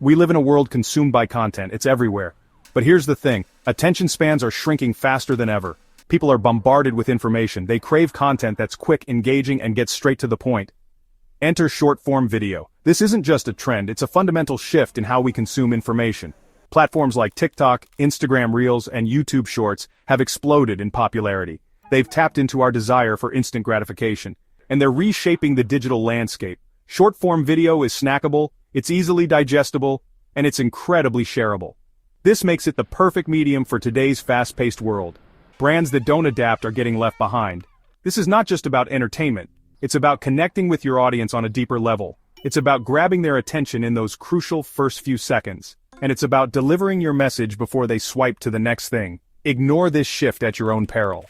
We live in a world consumed by content, it's everywhere. But here's the thing, attention spans are shrinking faster than ever. People are bombarded with information, they crave content that's quick, engaging, and gets straight to the point. Enter short-form video. This isn't just a trend, it's a fundamental shift in how we consume information. Platforms like TikTok, Instagram Reels, and YouTube Shorts have exploded in popularity. They've tapped into our desire for instant gratification, and they're reshaping the digital landscape. Short-form video is snackable, it's easily digestible, and it's incredibly shareable. This makes it the perfect medium for today's fast-paced world. Brands that don't adapt are getting left behind. This is not just about entertainment, it's about connecting with your audience on a deeper level. It's about grabbing their attention in those crucial first few seconds. And it's about delivering your message before they swipe to the next thing. Ignore this shift at your own peril.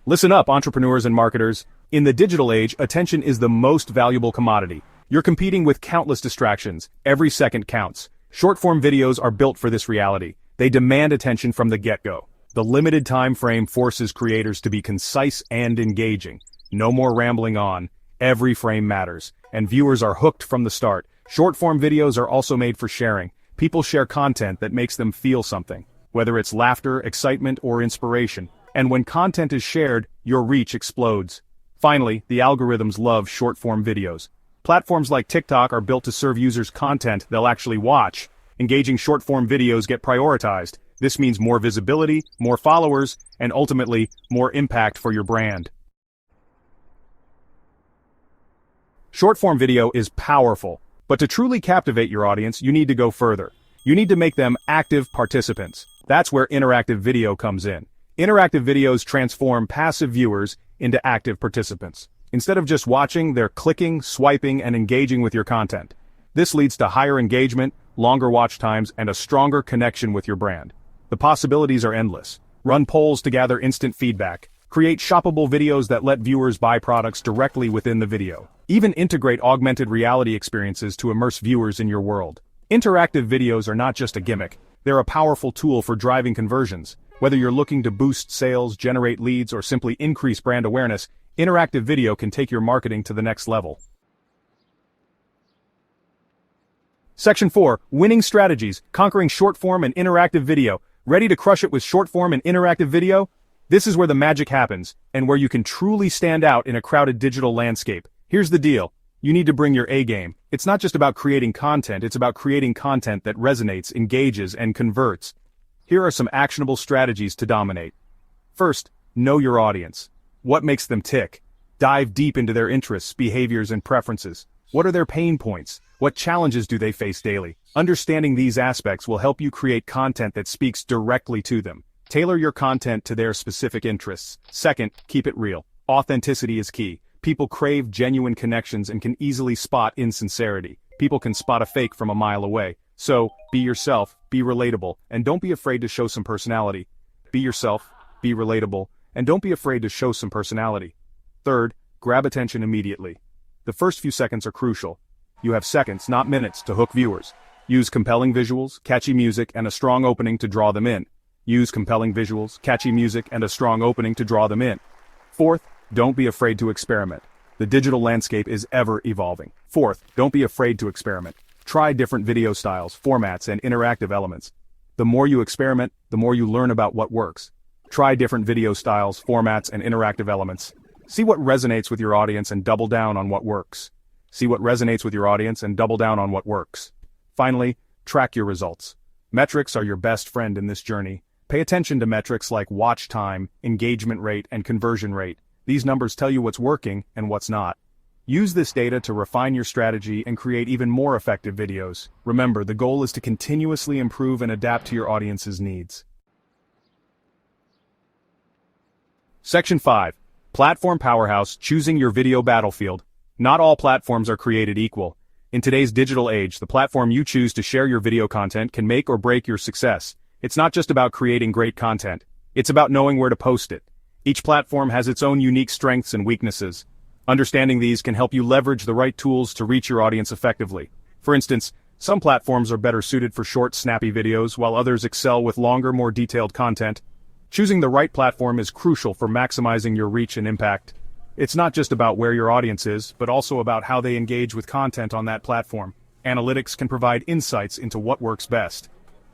Listen up, entrepreneurs and marketers. In the digital age, attention is the most valuable commodity. You're competing with countless distractions. Every second counts. Short-form videos are built for this reality. They demand attention from the get-go. The limited time frame forces creators to be concise and engaging. No more rambling on. Every frame matters, and viewers are hooked from the start. Short-form videos are also made for sharing. People share content that makes them feel something, whether it's laughter, excitement, or inspiration. And when content is shared, your reach explodes. Finally, the algorithms love short-form videos. Platforms like TikTok are built to serve users content they'll actually watch. Engaging short-form videos get prioritized. This means more visibility, more followers, and ultimately, more impact for your brand. Short-form video is powerful, but to truly captivate your audience, you need to go further. You need to make them active participants. That's where interactive video comes in. Interactive videos transform passive viewers into active participants. Instead of just watching, they're clicking, swiping, and engaging with your content. This leads to higher engagement, longer watch times, and a stronger connection with your brand. The possibilities are endless. Run polls to gather instant feedback. Create shoppable videos that let viewers buy products directly within the video. Even integrate augmented reality experiences to immerse viewers in your world. Interactive videos are not just a gimmick. They're a powerful tool for driving conversions. Whether you're looking to boost sales, generate leads, or simply increase brand awareness, interactive video can take your marketing to the next level. Section 4. Winning Strategies, Conquering Short-Form and Interactive Video. Ready to crush it with short-form and interactive video? This is where the magic happens, and where you can truly stand out in a crowded digital landscape. Here's the deal. You need to bring your A game. It's not just about creating content, it's about creating content that resonates, engages, and converts. Here are some actionable strategies to dominate. First, know your audience. What makes them tick? Dive deep into their interests, behaviors, and preferences. What are their pain points? What challenges do they face daily? Understanding these aspects will help you create content that speaks directly to them. Tailor your content to their specific interests. Second, keep it real. Authenticity is key. People crave genuine connections and can easily spot insincerity. People can spot a fake from a mile away. So, be yourself, be relatable, and don't be afraid to show some personality. Be yourself, be relatable, and don't be afraid to show some personality. Third, grab attention immediately. The first few seconds are crucial. You have seconds, not minutes, to hook viewers. Use compelling visuals, catchy music, and a strong opening to draw them in. Use compelling visuals, catchy music, and a strong opening to draw them in. Fourth, don't be afraid to experiment. The digital landscape is ever evolving. Fourth, don't be afraid to experiment. Try different video styles, formats, and interactive elements. The more you experiment, the more you learn about what works. Try different video styles, formats, and interactive elements. See what resonates with your audience and double down on what works. See what resonates with your audience and double down on what works. Finally, track your results. Metrics are your best friend in this journey. Pay attention to metrics like watch time, engagement rate, and conversion rate. These numbers tell you what's working and what's not. Use this data to refine your strategy and create even more effective videos. Remember, the goal is to continuously improve and adapt to your audience's needs. Section 5. Platform Powerhouse, Choosing Your Video Battlefield. Not all platforms are created equal. In today's digital age, the platform you choose to share your video content can make or break your success. It's not just about creating great content. It's about knowing where to post it. Each platform has its own unique strengths and weaknesses. Understanding these can help you leverage the right tools to reach your audience effectively. For instance, some platforms are better suited for short, snappy videos, while others excel with longer, more detailed content. Choosing the right platform is crucial for maximizing your reach and impact. It's not just about where your audience is, but also about how they engage with content on that platform. Analytics can provide insights into what works best.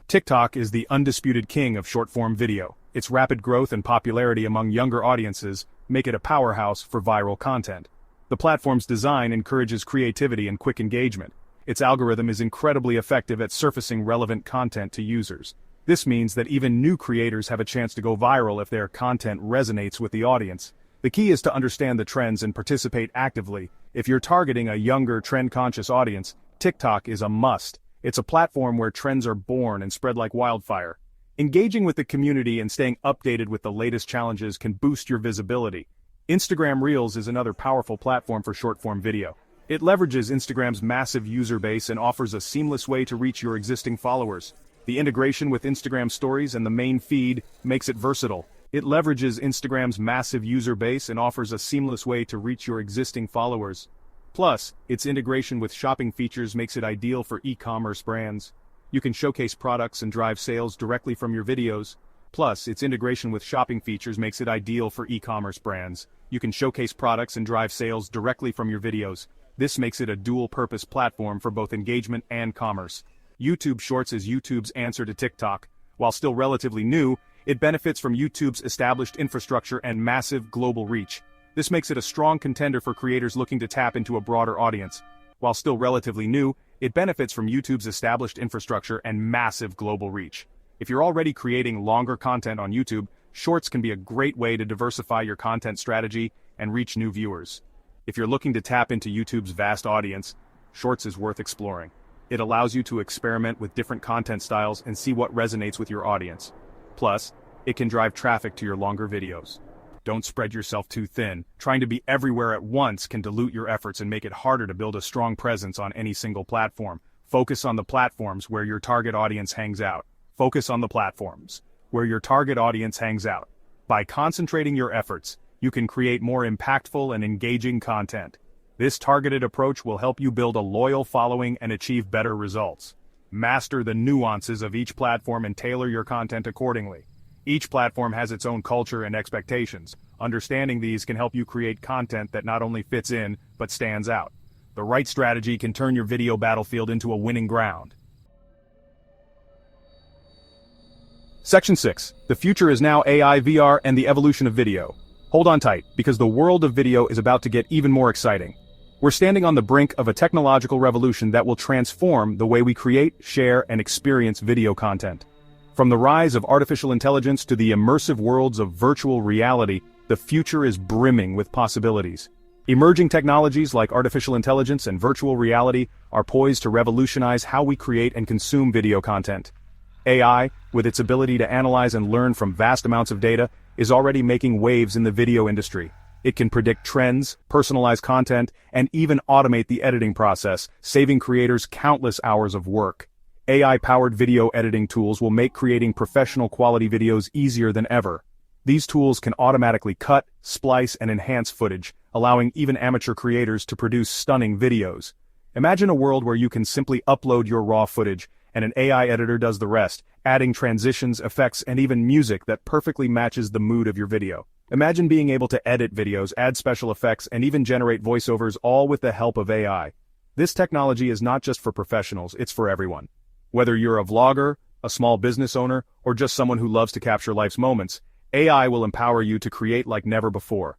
TikTok is the undisputed king of short-form video. Its rapid growth and popularity among younger audiences make it a powerhouse for viral content. The platform's design encourages creativity and quick engagement. Its algorithm is incredibly effective at surfacing relevant content to users. This means that even new creators have a chance to go viral if their content resonates with the audience. The key is to understand the trends and participate actively. If you're targeting a younger, trend-conscious audience, TikTok is a must. It's a platform where trends are born and spread like wildfire. Engaging with the community and staying updated with the latest challenges can boost your visibility. Instagram Reels is another powerful platform for short-form video. It leverages Instagram's massive user base and offers a seamless way to reach your existing followers. The integration with Instagram Stories and the main feed makes it versatile. It leverages Instagram's massive user base and offers a seamless way to reach your existing followers. Plus, its integration with shopping features makes it ideal for e-commerce brands. You can showcase products and drive sales directly from your videos. Plus, its integration with shopping features makes it ideal for e-commerce brands. You can showcase products and drive sales directly from your videos. This makes it a dual-purpose platform for both engagement and commerce. YouTube Shorts is YouTube's answer to TikTok. While still relatively new, it benefits from YouTube's established infrastructure and massive global reach. This makes it a strong contender for creators looking to tap into a broader audience. While still relatively new, it benefits from YouTube's established infrastructure and massive global reach. If you're already creating longer content on YouTube, Shorts can be a great way to diversify your content strategy and reach new viewers. If you're looking to tap into YouTube's vast audience, Shorts is worth exploring. It allows you to experiment with different content styles and see what resonates with your audience. Plus, it can drive traffic to your longer videos. Don't spread yourself too thin. Trying to be everywhere at once can dilute your efforts and make it harder to build a strong presence on any single platform. Focus on the platforms where your target audience hangs out. Focus on the platforms where your target audience hangs out. By concentrating your efforts, you can create more impactful and engaging content. This targeted approach will help you build a loyal following and achieve better results. Master the nuances of each platform and tailor your content accordingly. Each platform has its own culture and expectations. Understanding these can help you create content that not only fits in, but stands out. The right strategy can turn your video battlefield into a winning ground. Section 6. The future is now AI, VR, and the evolution of video. Hold on tight, because the world of video is about to get even more exciting. We're standing on the brink of a technological revolution that will transform the way we create, share, and experience video content. From the rise of artificial intelligence to the immersive worlds of virtual reality, the future is brimming with possibilities. Emerging technologies like artificial intelligence and virtual reality are poised to revolutionize how we create and consume video content. AI, with its ability to analyze and learn from vast amounts of data, is already making waves in the video industry. It can predict trends, personalize content, and even automate the editing process, saving creators countless hours of work. AI-powered video editing tools will make creating professional quality videos easier than ever. These tools can automatically cut, splice, and enhance footage, allowing even amateur creators to produce stunning videos. Imagine a world where you can simply upload your raw footage, and an AI editor does the rest, adding transitions, effects, and even music that perfectly matches the mood of your video. Imagine being able to edit videos, add special effects, and even generate voiceovers, all with the help of AI. This technology is not just for professionals, it's for everyone. Whether you're a vlogger, a small business owner, or just someone who loves to capture life's moments, AI will empower you to create like never before.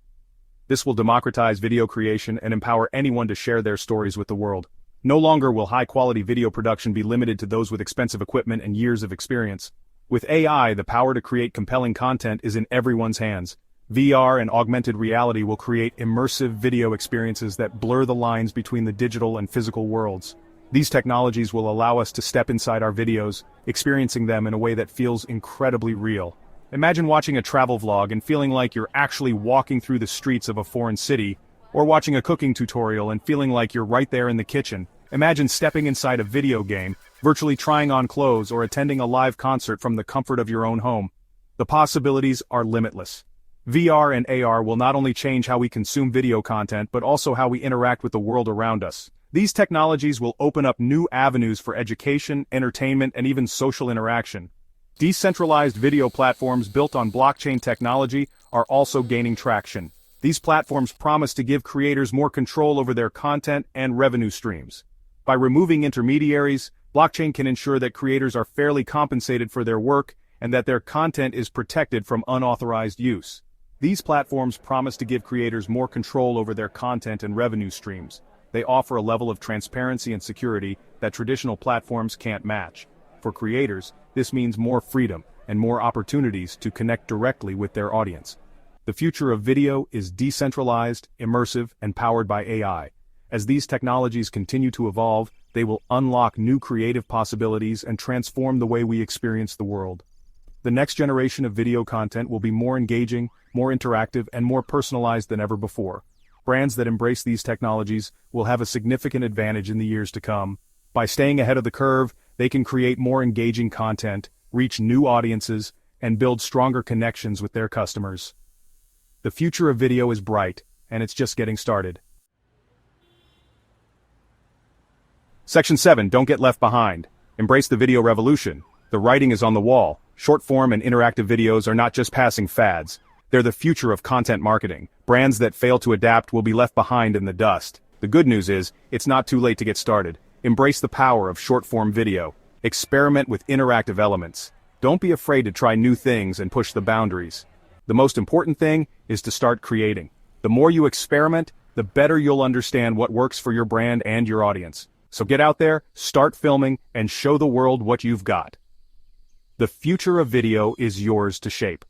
This will democratize video creation and empower anyone to share their stories with the world. No longer will high-quality video production be limited to those with expensive equipment and years of experience. With AI, the power to create compelling content is in everyone's hands. VR and augmented reality will create immersive video experiences that blur the lines between the digital and physical worlds. These technologies will allow us to step inside our videos, experiencing them in a way that feels incredibly real. Imagine watching a travel vlog and feeling like you're actually walking through the streets of a foreign city, or watching a cooking tutorial and feeling like you're right there in the kitchen. Imagine stepping inside a video game, virtually trying on clothes, or attending a live concert from the comfort of your own home. The possibilities are limitless. VR and AR will not only change how we consume video content but also how we interact with the world around us. These technologies will open up new avenues for education, entertainment, and even social interaction. Decentralized video platforms built on blockchain technology are also gaining traction. These platforms promise to give creators more control over their content and revenue streams. By removing intermediaries, blockchain can ensure that creators are fairly compensated for their work and that their content is protected from unauthorized use. These platforms promise to give creators more control over their content and revenue streams. They offer a level of transparency and security that traditional platforms can't match. For creators, this means more freedom and more opportunities to connect directly with their audience. The future of video is decentralized, immersive, and powered by AI. As these technologies continue to evolve, they will unlock new creative possibilities and transform the way we experience the world. The next generation of video content will be more engaging, more interactive, and more personalized than ever before. Brands that embrace these technologies will have a significant advantage in the years to come. By staying ahead of the curve, they can create more engaging content, reach new audiences, and build stronger connections with their customers. The future of video is bright, and it's just getting started. Section 7. Don't get left behind. Embrace the video revolution. The writing is on the wall. Short-form and interactive videos are not just passing fads. They're the future of content marketing. Brands that fail to adapt will be left behind in the dust. The good news is, it's not too late to get started. Embrace the power of short-form video. Experiment with interactive elements. Don't be afraid to try new things and push the boundaries. The most important thing is to start creating. The more you experiment, the better you'll understand what works for your brand and your audience. So get out there, start filming, and show the world what you've got. The future of video is yours to shape.